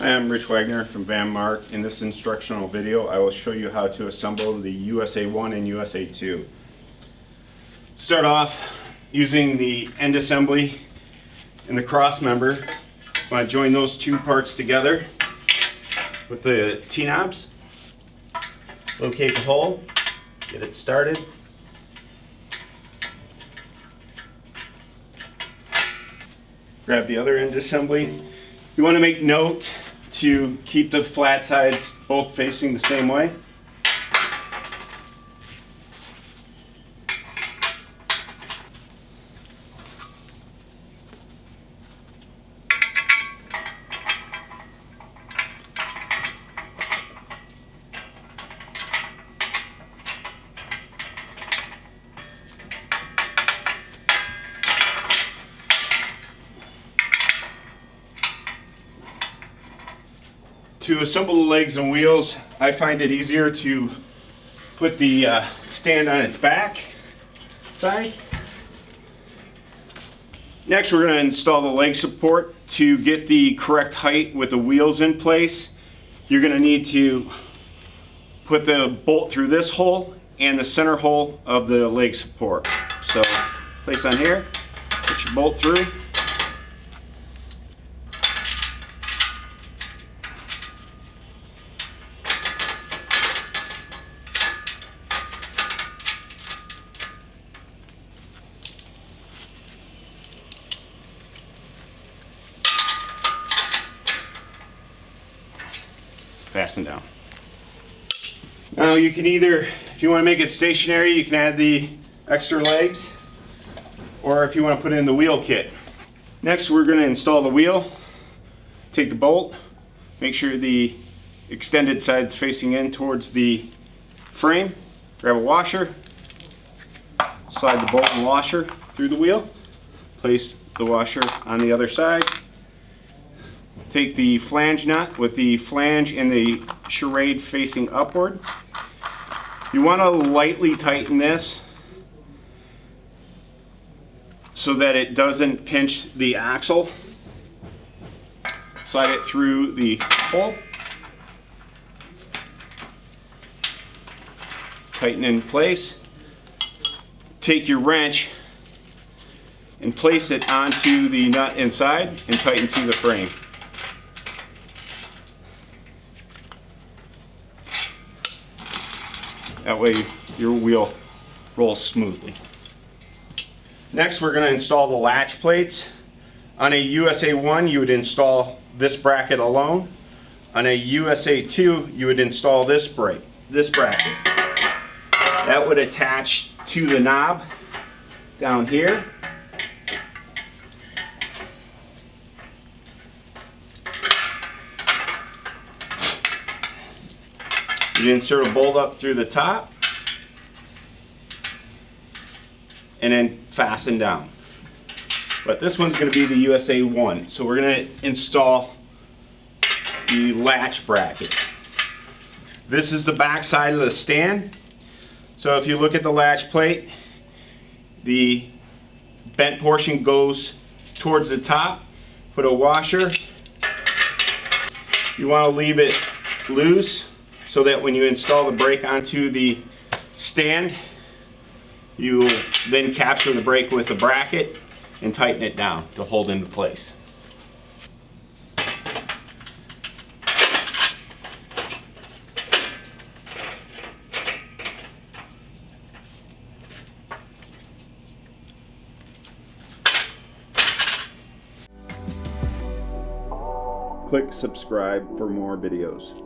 Hi, I'm Rich Wagner from Van Mark. In this instructional video, I will show you how to assemble the USA1 and USA2. Start off using the end assembly and the cross member. I want to join those two parts together with the T-knobs. Locate the hole, get it started. Grab the other end assembly. You want to make note to keep the flat sides both facing the same way. To assemble the legs and wheels, I find it easier to put the stand on its back side. Next, we're going to install the leg support. To get the correct height with the wheels in place, you're going to need to put the bolt through this hole and the center hole of the leg support. So place on here, put your bolt through. Fasten down. Now you can either, if you want to make it stationary, you can add the extra legs, or if you want to put it in the wheel kit. Next, we're going to install the wheel. Take the bolt, make sure the extended side's facing in towards the frame. Grab a washer, slide the bolt and washer through the wheel, place the washer on the other side. Take the flange nut with the flange and the charade facing upward. You want to lightly tighten this so that it doesn't pinch the axle. Slide it through the hole. Tighten in place. Take your wrench and place it onto the nut inside and tighten to the frame. That way your wheel rolls smoothly. Next, we're going to install the latch plates. On a USA1, you would install this bracket alone. On a USA2, you would install this bracket. That would attach to the knob down here. You insert a bolt up through the top and then fasten down. But this one's going to be the USA1, so we're going to install the latch bracket. This is the back side of the stand. So if you look at the latch plate, the bent portion goes towards the top. Put a washer. You want to leave it loose, so that when you install the brake onto the stand, you will then capture the brake with the bracket and tighten it down to hold into place. Click subscribe for more videos.